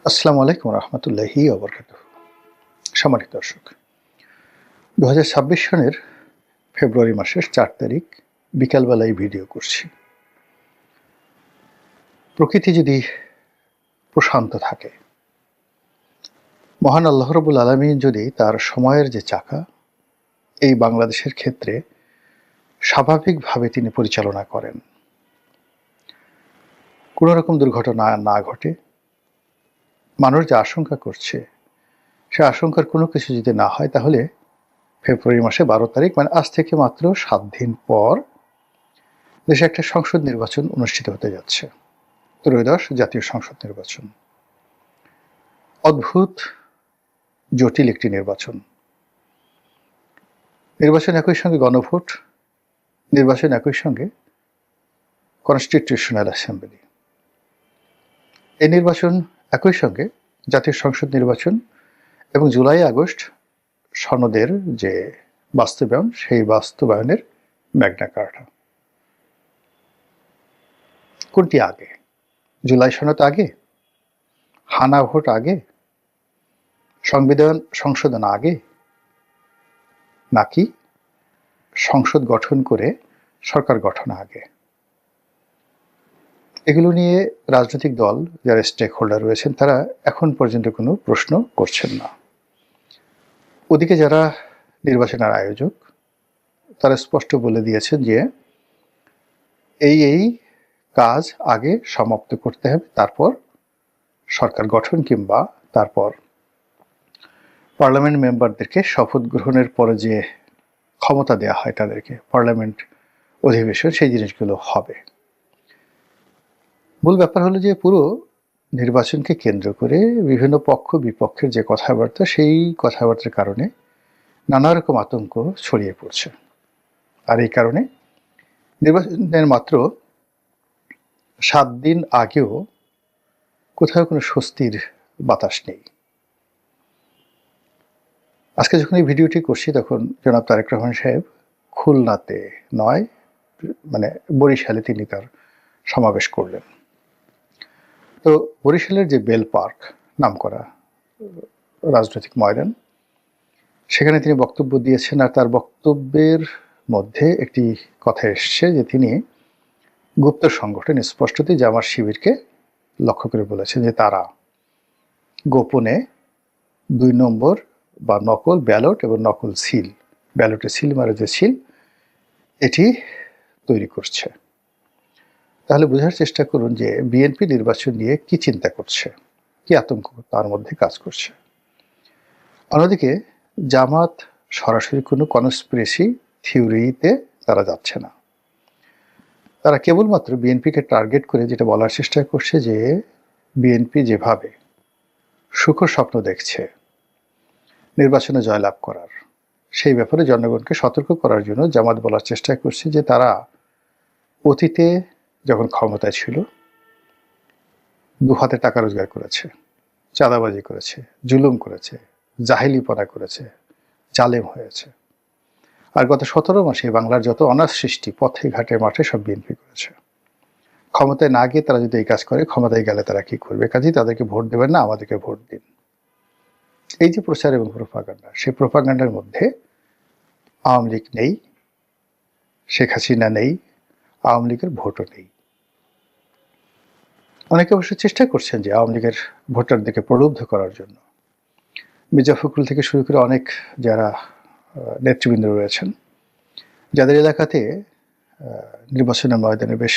আসসালামু আলাইকুম রহমতুল্লাহি ওয়া বারাকাতুহু। সম্মানিত দর্শক, ২০২৬ সনের ফেব্রুয়ারি মাসের ৪ তারিখ বিকালবেলায় ভিডিও করছি। প্রকৃতি যদি প্রশান্ত থাকে, মহান আল্লাহ রাব্বুল আলামিন যদি তার সময়ের যে চাকা এই বাংলাদেশের ক্ষেত্রে স্বাভাবিকভাবে তিনি পরিচালনা করেন, কোনো রকম দুর্ঘটনা না ঘটে, মানুষ যে আশঙ্কা করছে সে আশঙ্কার কোনো কিছু যদি না হয়, তাহলে ফেব্রুয়ারি মাসে ১২ তারিখ মানে আজ থেকে মাত্র ৭ দিন পর দেশে একটা সংসদ নির্বাচন অনুষ্ঠিত হতে যাচ্ছে। ত্রয়োদশ জাতীয় সংসদ নির্বাচন। অদ্ভুত জটিল একটি নির্বাচন। নির্বাচন একই সঙ্গে গণভোট, নির্বাচন একই সঙ্গে কনস্টিটিউশনাল অ্যাসেম্বলি। এই নির্বাচন একই সঙ্গে জাতীয় সংসদ নির্বাচন এবং জুলাই আগস্ট সনদের যে বাস্তবায়ন, সেই বাস্তবায়নের ম্যাগনা কার্টা। কোনটি আগে? জুলাই সনদ আগে, হানা ভোট আগে, সংবিধান সংশোধন আগে, নাকি সংসদ গঠন করে সরকার গঠন আগে? এগুলো নিয়ে রাজনৈতিক দল যারা স্টেক হোল্ডার রয়েছেন তারা এখন পর্যন্ত কোনো প্রশ্ন করছেন না। ওদিকে যারা নির্বাচনের আয়োজক তারা স্পষ্ট বলে দিয়েছেন যে এই কাজ আগে সমাপ্ত করতে হবে, তারপর সরকার গঠন কিংবা তারপর পার্লামেন্ট মেম্বারদেরকে শপথ গ্রহণের পরে যে ক্ষমতা দেওয়া হয় তাদেরকে, পার্লামেন্ট অধিবেশন, সেই জিনিসগুলো হবে। মূল ব্যাপার হলো যে পুরো নির্বাচনকে কেন্দ্র করে বিভিন্ন পক্ষ বিপক্ষের যে কথাবার্তা, সেই কথাবার্তার কারণে নানা রকম আতঙ্ক ছড়িয়ে পড়ছে। আর এই কারণে নির্বাচনের মাত্র ৭ দিন আগেও কোথাও কোনো স্বস্তির বাতাস নেই। আজকে যখন এই ভিডিওটি করছি তখন জনাব তারেক রহমান সাহেব খুলনাতে নয়, মানে বরিশালে তিনি তার সমাবেশ করলেন। তো বরিশালের যে বেল পার্ক নামকরা রাজনৈতিক ময়দান, সেখানে তিনি বক্তব্য দিয়েছেন। আর তার বক্তব্যের মধ্যে একটি কথা এসছে যে তিনি গুপ্ত সংগঠন, স্পষ্টতই জামাত শিবিরকে লক্ষ্য করে বলেছেন যে তারা গোপনে ২ নম্বর বা নকল ব্যালট এবং নকল সিল, ব্যালটে সিল মারা যে সিল, এটি তৈরি করছে। তাহলে বোঝার চেষ্টা করুন যে বিএনপি নির্বাচন নিয়ে কি চিন্তা করছে, কি আতঙ্ক তার মধ্যে কাজ করছে। অন্যদিকে জামাত সরাসরি কোনো কনস্পিরেসি থিওরিতে তারা যাচ্ছে না। তারা কেবলমাত্র বিএনপিকে টার্গেট করে যেটা বলার চেষ্টা করছে যে বিএনপি যেভাবে সুখ স্বপ্ন দেখছে নির্বাচনে জয়লাভ করার, সেই ব্যাপারে জনগণকে সতর্ক করার জন্য জামাত বলার চেষ্টা করছে যে তারা অতীতে যখন ক্ষমতায় ছিল দুহাতে টাকা রোজগার করেছে, চাঁদাবাজি করেছে, জুলুম করেছে, জাহিলিপনা করেছে, জালেম হয়েছে। আর গত ১৭ মাসে বাংলার যত অনাথ সৃষ্টি পথে ঘাটে মাঠে সব বিএনপি করেছে। ক্ষমতায় না গিয়ে তারা যদি এই কাজ করে, ক্ষমতায় গেলে তারা কি করবে? কাজেই তাদেরকে ভোট দেবেন না, আমাদেরকে ভোট দিন। এই যে প্রচার এবং প্রোপাগান্ডা, সেই প্রোপাগান্ডার মধ্যে আওয়ামী লীগ নেই, শেখ হাসিনা নেই, আওয়ামী লীগের ভোটও নেই। অনেকে অবশ্য চেষ্টা করছেন যে আওয়ামী লীগের ভোটারদেরকে প্রলুব্ধ করার জন্য। মির্জা ফখরুল থেকে শুরু করে অনেক যারা নেতৃবৃন্দ রয়েছেন, যাদের এলাকাতে নির্বাচনের ময়দানে বেশ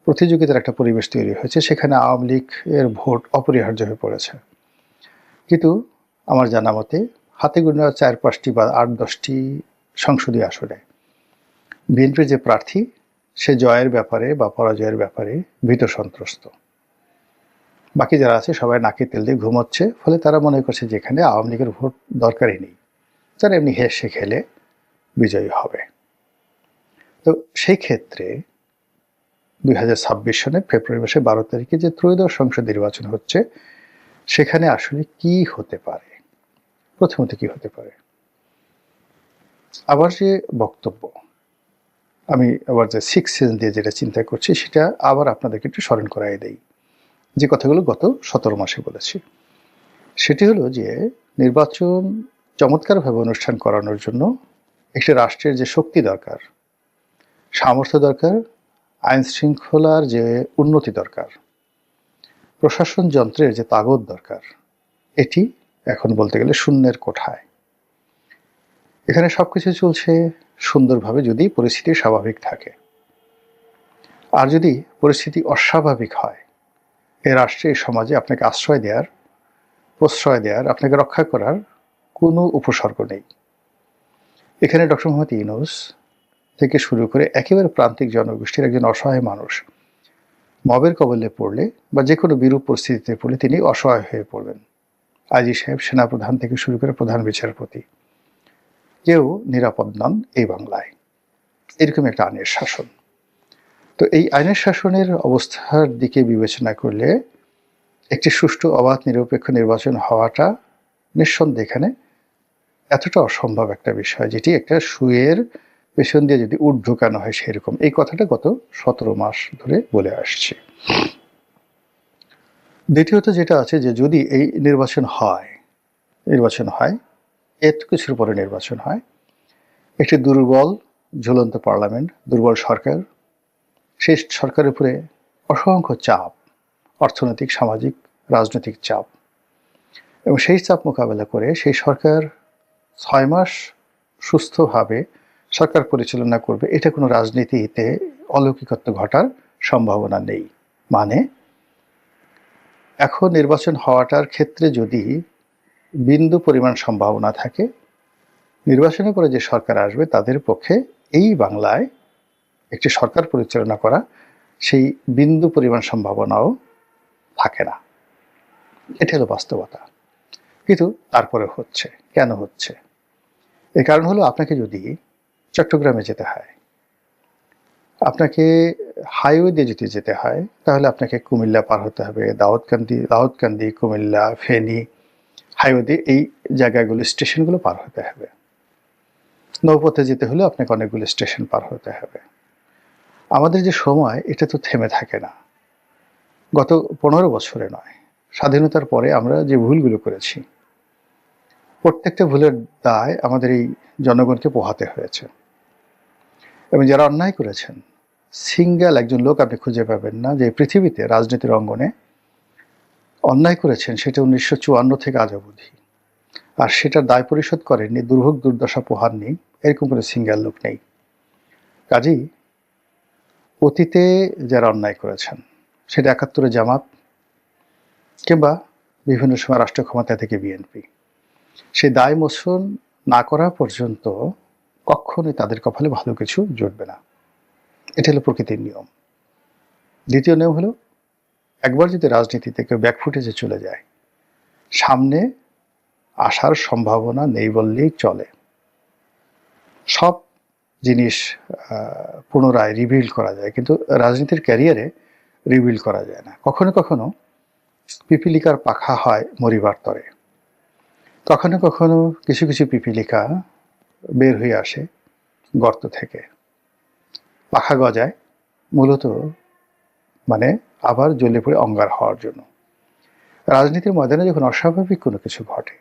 প্রতিযোগিতার একটা পরিবেশ তৈরি হয়েছে, সেখানে আওয়ামী লীগের ভোট অপরিহার্য হয়ে পড়েছে। কিন্তু আমার জানা মতে হাতে গোনা ৪-৫টি বা ৮-১০টি সংসদীয় আসনে বিএনপির যে প্রার্থী, সে জয়ের ব্যাপারে বা পরাজয়ের ব্যাপারে ভীত সন্ত্রস্ত। বাকি যারা আছে সবাই নাকে তেল দিয়ে ঘুমোচ্ছে, ফলে তারা মনে করছে যে এখানে আওয়ামী লীগের ভোট দরকারই নেই, তারা এমনি হেসে খেলে বিজয়ী হবে। তো সেই ক্ষেত্রে ২০২৬ সনের ফেব্রুয়ারি মাসে ১২ তারিখে যে ত্রয়োদশ সংসদ নির্বাচন হচ্ছে, সেখানে আসলে কি হতে পারে? প্রথমত কি হতে পারে? আবার যে বক্তব্য, আমি আবার যে 6 সেন্স দিয়ে যেটা চিন্তা করছি, সেটা আবার আপনাদেরকে একটু স্মরণ করাই দেই। যে কথাগুলো গত 17 মাসে বলেছি। সেটি হলো যে নির্বাচন চমৎকারভাবে অনুষ্ঠান করানোর জন্য একটি রাষ্ট্রের যে শক্তি দরকার, সামর্থ্য দরকার, আইন শৃঙ্খলার যে উন্নতি দরকার, প্রশাসন যন্ত্রের যে তাগদ দরকার, এটি এখন বলতে গেলে শূন্যের কোঠায়। এখানে সবকিছু চলছে সুন্দরভাবে যদি পরিস্থিতি স্বাভাবিক থাকে। আর যদি পরিস্থিতি অস্বাভাবিক হয়, এ রাষ্ট্রে এই সমাজে আপনাকে আশ্রয় দেওয়ার, প্রশ্রয় দেওয়ার, আপনাকে রক্ষা করার কোনো উপসর্গ নেই। এখানে ডক্টর মোহাম্মদ ইউনূস থেকে শুরু করে একেবারে প্রান্তিক জনগোষ্ঠীর একজন অসহায় মানুষ মবের কবলে পড়লে বা যে কোনো বিরূপ পরিস্থিতিতে পড়লে তিনি অসহায় হয়ে পড়বেন। আইজি সাহেব, সেনাপ্রধান থেকে শুরু করে প্রধান বিচারপতি, কেউ নিরাপদ নন এই বাংলায়। এরকম একটা আইনের শাসন। তো এই আইনের শাসনের অবস্থার দিকে বিবেচনা করলে একটি সুষ্ঠু, অবাধ, নিরপেক্ষ নির্বাচন হওয়াটা নিঃসন্দেহে এখানে এতটা অসম্ভব একটা বিষয়, যেটি একটা সুয়ের পেছন দিয়ে যদি উট ঢোকানো হয় সেরকম। এই কথাটা গত 17 মাস ধরে বলে আসছি। দ্বিতীয়ত যেটা আছে যে যদি এই নির্বাচন হয়, এত কিছুর পরে নির্বাচন হয়, একটি দুর্বল ঝুলন্ত পার্লামেন্ট, দুর্বল সরকার, সেই সরকারের উপরে অসংখ্য চাপ, অর্থনৈতিক, সামাজিক, রাজনৈতিক চাপ, এবং সেই চাপ মোকাবেলা করে সেই সরকার 6 মাস সুস্থভাবে সরকার পরিচালনা করবে, এটা কোনো রাজনীতিতে অলৌকিকত্ব ঘটার সম্ভাবনা নেই। মানে এখন নির্বাচন হওয়াটার ক্ষেত্রে যদি বিন্দু পরিমাণ সম্ভাবনা থাকে, নির্বাচনের পরে যে সরকার আসবে তাদের পক্ষে এই বাংলায় একটি সরকার পরিচালনা করা সেই বিন্দু পরিমাণ সম্ভাবনাও থাকে না। এটা হলো বাস্তবতা। কিন্তু তারপরে হচ্ছে। কেন হচ্ছে? এর কারণ হলো আপনাকে যদি চট্টগ্রামে যেতে হয়, আপনাকে হাইওয়ে দিয়ে যদি যেতে হয়, তাহলে আপনাকে কুমিল্লা পার হতে হবে, দাউদকান্দি, কুমিল্লা, ফেনী, হাইওয়ে দিয়ে এই জায়গাগুলো, স্টেশনগুলো পার হতে হবে। নৌপথে যেতে হলে আপনাকে অনেকগুলো স্টেশন পার হতে হবে। আমাদের যে সময়, এটা তো থেমে থাকে না। গত 15 বছরে নয়, স্বাধীনতার পরে আমরা যে ভুলগুলো করেছি, প্রত্যেকটা ভুলের দায় আমাদের এই জনগণকে পোহাতে হয়েছে। এবং যারা অন্যায় করেছেন, সিঙ্গেল একজন লোক আপনি খুঁজে পাবেন না যে পৃথিবীতে রাজনীতির অঙ্গনে অন্যায় করেছেন সেটা 1954 থেকে আজ অবধি, আর সেটার দায় পরিশোধ করেননি, দুর্ভোগ দুর্দশা পোহাননি, এরকম কোনো সিঙ্গেল লোক নেই। কাজেই অতীতে যারা অন্যায় করেছেন, সেটা 71-এ জামাত কিংবা বিভিন্ন সময় রাষ্ট্র ক্ষমতা থেকে বিএনপি, সেই দায় মোচন না করা পর্যন্ত কখনোই তাদের কপালে ভালো কিছু জুটবে না। এটা হলো প্রকৃতির নিয়ম। দ্বিতীয় নিয়ম হলো, একবার যদি রাজনীতি থেকে ব্যাকফুটেজে চলে যায়, সামনে আসার সম্ভাবনা নেই বললেই চলে। সব জিনিস পুনরায় রিবিল্ড করা যায়, কিন্তু রাজনীতির ক্যারিয়ারে রিবিল্ড করা যায় না। কখনো কখনো পিপিলিকার পাখা হয় মরিবার তরে, কখনো কখনো কিছু কিছু পিপিলিকা বের হয়ে আসে গর্ত থেকে, পাখা গজায় মূলত মানে আবার জ্বলে পড়ে অঙ্গার হওয়ার জন্য। রাজনীতির ময়দানে যখন অস্বাভাবিক কোনো কিছু ঘটে,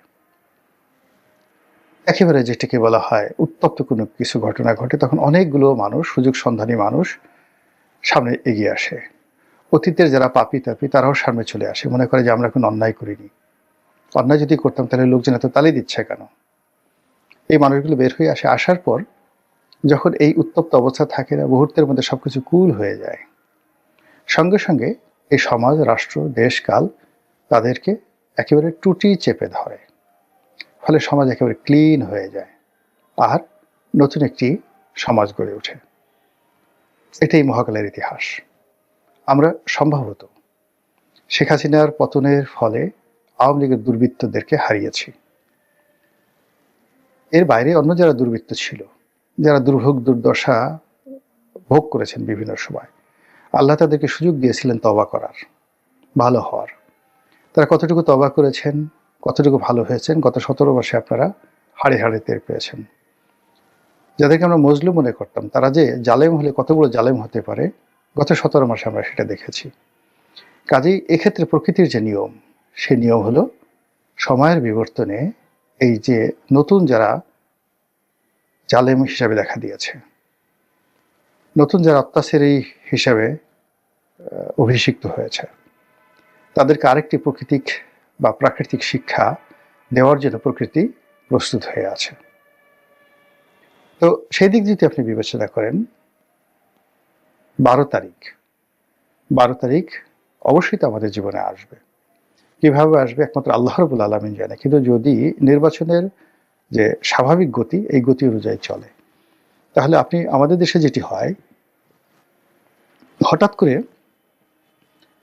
একেবারে যেটিকে বলা হয় উত্তপ্ত কোনো কিছু ঘটনা ঘটে, তখন অনেকগুলো মানুষ, সুযোগ সন্ধানী মানুষ সামনে এগিয়ে আসে। অতীতের যারা পাপী তাপী তারাও সামনে চলে আসে, মনে করে যে আমরা কোনো অন্যায় করিনি, অন্যায় যদি করতাম তাহলে লোকজন এত তালি দিচ্ছে কেন। এই মানুষগুলো বের হয়ে আসে। আসার পর যখন এই উত্তপ্ত অবস্থা থাকে না, মুহূর্তের মধ্যে সবকিছু কুল হয়ে যায়, সঙ্গে সঙ্গে এই সমাজ, রাষ্ট্র, দেশ, কাল তাদেরকে একেবারে টুটি চেপে ধরে। ফলে সমাজ একেবারে ক্লিন হয়ে যায়, আর নতুন একটি সমাজ গড়ে ওঠে। এটাই মহাকালের ইতিহাস। আমরা সম্ভবত শেখ হাসিনার পতনের ফলে আওয়ামী লীগের দুর্বৃত্তদেরকে হারিয়েছি। এর বাইরে অন্য যারা দুর্বৃত্ত ছিল, যারা দুর্ভোগ দুর্দশা ভোগ করেছেন বিভিন্ন সময়, আল্লাহ তাদেরকে সুযোগ দিয়েছিলেন তওবা করার, ভালো হওয়ার। তারা কতটুকু তওবা করেছেন, কতটুকু ভালো হয়েছেন, গত 17 মাসে আপনারা হাড়ে হাড়ে টের পেয়েছেন। যাদেরকে আমরা মজলুম মনে করতাম, তারা যে জালেম হলে কত বড় জালেম হতে পারে, গত 17 মাসে আমরা সেটা দেখেছি। কাজেই এক্ষেত্রে প্রকৃতির যে নিয়ম, সেই নিয়ম হলো সময়ের বিবর্তনে এই যে নতুন যারা জালেম হিসাবে দেখা দিয়েছে, নতুন যারা অত্যাচারী হিসাবে অভিষিক্ত হয়েছে, তাদেরকে আরেকটি প্রাকৃতিক শিক্ষা দেওয়ার জন্য প্রকৃতি প্রস্তুত হয়ে আছে। তো সেই দিক যদি আপনি বিবেচনা করেন, 12 তারিখ অবশ্যই তো আমাদের জীবনে আসবে। কিভাবে আসবে একমাত্র আল্লাহ রাব্বুল আলামিন জানে। কিন্তু যদি নির্বাচনের যে স্বাভাবিক গতি, এই গতি অনুযায়ী চলে, তাহলে আমাদের দেশে যেটি হয়, হঠাৎ করে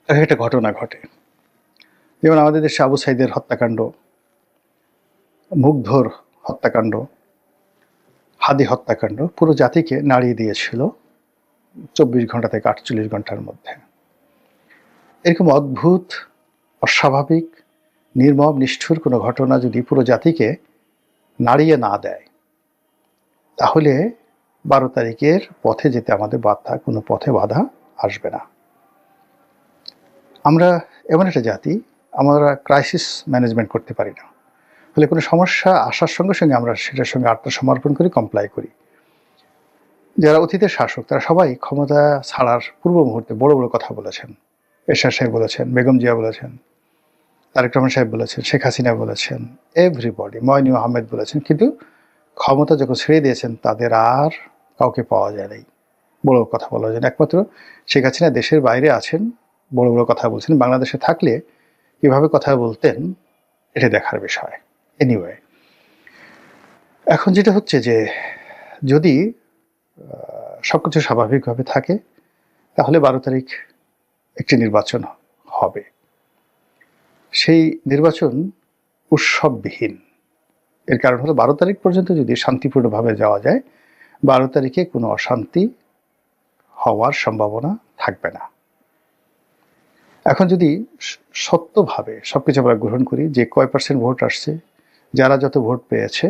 একটা ঘটনা ঘটে। যেমন আমাদের দেশে আবু সাইদের হত্যাকাণ্ড, মুগ্ধর হত্যাকাণ্ড, হাদি হত্যাকাণ্ড পুরো জাতিকে নাড়িয়ে দিয়েছিল 24 ঘন্টা থেকে 48 ঘন্টার মধ্যে। এরকম অদ্ভুত, অস্বাভাবিক, নির্মম, নিষ্ঠুর কোনো ঘটনা যদি পুরো জাতিকে নাড়িয়ে না দেয়, তাহলে 12 তারিখের পথে যেতে আমাদের কোনো পথে বাধা আসবে না। আমরা এমন একটা জাতি, আমরা ক্রাইসিস ম্যানেজমেন্ট করতে পারি না। ফলে কোনো সমস্যা আসার সঙ্গে সঙ্গে আমরা সেটার সঙ্গে আত্মসমর্পণ করি, কমপ্লাই করি। যারা অতীতের শাসক, তারা সবাই ক্ষমতা ছাড়ার পূর্ব মুহূর্তে বড় বড় কথা বলেছেন। এরশাদ সাহেব বলেছেন, বেগম জিয়া বলেছেন, তারেক রহমান সাহেব বলেছেন, শেখ হাসিনা বলেছেন, এভরিবডি, মইনুল আহমেদ বলেছেন। কিন্তু ক্ষমতা যখন ছেড়ে দিয়েছেন, তাদের আর কাউকে পাওয়া যায় নাই বড় কথা বলা যায় না। একমাত্র শেখ হাসিনা দেশের বাইরে আছেন, বড় বড় কথা বলছেন। বাংলাদেশে থাকলে কিভাবে কথা বলতেন, এটা দেখার বিষয়। এনিওয়ে, এখন যেটা হচ্ছে যে যদি সবকিছু স্বাভাবিকভাবে থাকে, তাহলে 12 তারিখ একটি নির্বাচন হবে। সেই নির্বাচন উৎসববিহীন। এর কারণ হলো 12 তারিখ পর্যন্ত যদি শান্তিপূর্ণভাবে যাওয়া যায়, 12 তারিখে কোনো অশান্তি হওয়ার সম্ভাবনা থাকবে না। এখন যদি সত্যভাবে সবকিছু আমরা গ্রহণ করি যে কয় % ভোট আসছে, যারা যত ভোট পেয়েছে,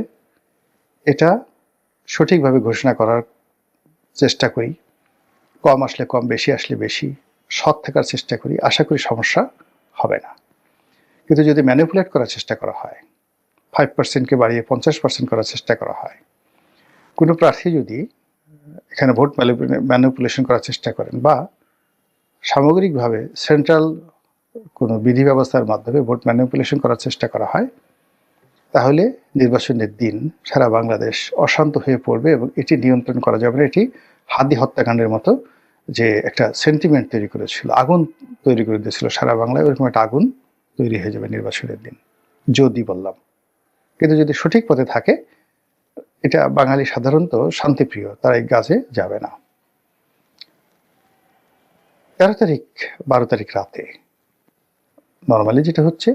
এটা সঠিকভাবে ঘোষণা করার চেষ্টা করি, কম আসলে কম, বেশি আসলে বেশি, সৎ থাকার চেষ্টা করি, আশা করি সমস্যা হবে না। কিন্তু যদি ম্যানিপুলেট করার চেষ্টা করা হয়, 5%কে বাড়িয়ে 50% করার চেষ্টা করা হয়, কোনো প্রার্থী যদি এখানে ভোট ম্যানিপুলেশন করার চেষ্টা করেন, বা সামগ্রিকভাবে সেন্ট্রাল কোনো বিধি ব্যবস্থার মাধ্যমে ভোট ম্যানিপুলেশন করার চেষ্টা করা হয়, তাহলে নির্বাচনের দিন সারা বাংলাদেশ অশান্ত হয়ে পড়বে এবং এটি নিয়ন্ত্রণ করা যাবে না। এটি হাদি হত্যাকাণ্ডের মতো যে একটা সেন্টিমেন্ট তৈরি করেছিল, আগুন তৈরি করে দিয়েছিল সারা বাংলায়, ওরকম একটা আগুন তৈরি হয়ে যাবে নির্বাচনের দিন, যদি বললাম। কিন্তু যদি সঠিক পথে থাকে, এটা বাঙালি সাধারণত শান্তিপ্রিয়, তারা এই কাজে যাবে না। 13 তারিখ 12 তারিখ রাতে নর্মালি যেটা হচ্ছে,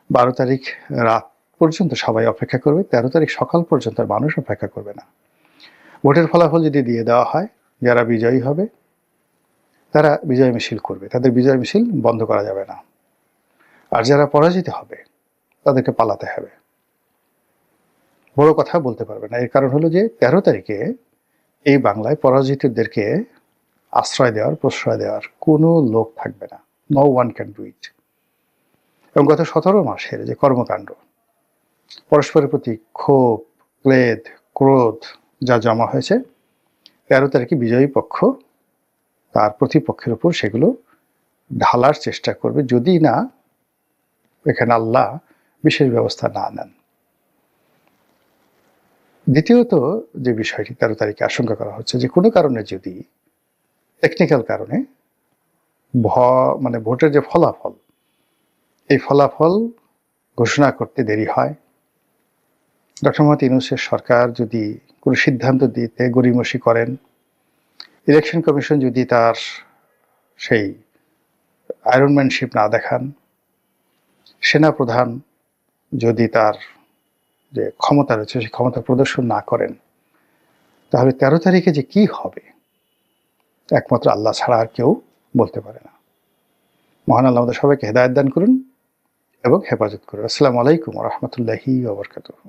12 তারিখ রাত পর্যন্ত সবাই অপেক্ষা করবে, 13 তারিখ সকাল পর্যন্ত আর মানুষ অপেক্ষা করবে না। ভোটের ফলাফল যদি দিয়ে দেওয়া হয়, যারা বিজয়ী হবে তারা বিজয় মিছিল করবে, তাদের বিজয় মিছিল বন্ধ করা যাবে না। আর যারা পরাজিত হবে তাদেরকে পালাতে হবে, বড় কথা বলতে পারবে না। এর কারণ হলো যে 13 তারিখে এই বাংলায় পরাজিতদেরকে আশ্রয় দেওয়ার, প্রশ্রয় দেওয়ার কোনো লোক থাকবে না। No one can do it. এবং গত 17 মাসের যে কর্মকাণ্ড, পরস্পরের প্রতি ক্ষোভ, ক্লেদ, ক্রোধ যা জমা হয়েছে, 13 তারিখে বিজয়ী পক্ষ তার প্রতিপক্ষের উপর সেগুলো ঢালার চেষ্টা করবে, যদি না এখানে আল্লাহ বিশেষ ব্যবস্থা না নেন। দ্বিতীয়ত যে বিষয়টি 13 তারিখে আশঙ্কা করা হচ্ছে, যে কোনো কারণে যদি টেকনিক্যাল কারণে ভোটের যে ফলাফল, এই ফলাফল ঘোষণা করতে দেরি হয়, ডক্টর মোহাম্মদ ইউনূসের সরকার যদি কোনো সিদ্ধান্ত দিতে গড়িমসি করেন, ইলেকশন কমিশন যদি তার সেই আয়রনম্যানশিপ না দেখান, সেনাপ্রধান যদি তার যে ক্ষমতা রয়েছে সেই ক্ষমতা প্রদর্শন না করেন, তাহলে 13 তারিখে যে কি হবে একমাত্র আল্লাহ ছাড়া আর কেউ বলতে পারে না। মহান আল্লাহ আমাদের সবাইকে হেদায়েত দান করুন এবং হেফাজত করুন। আসসালামু আলাইকুম ওয়া রাহমাতুল্লাহি ওয়া বারাকাতুহু।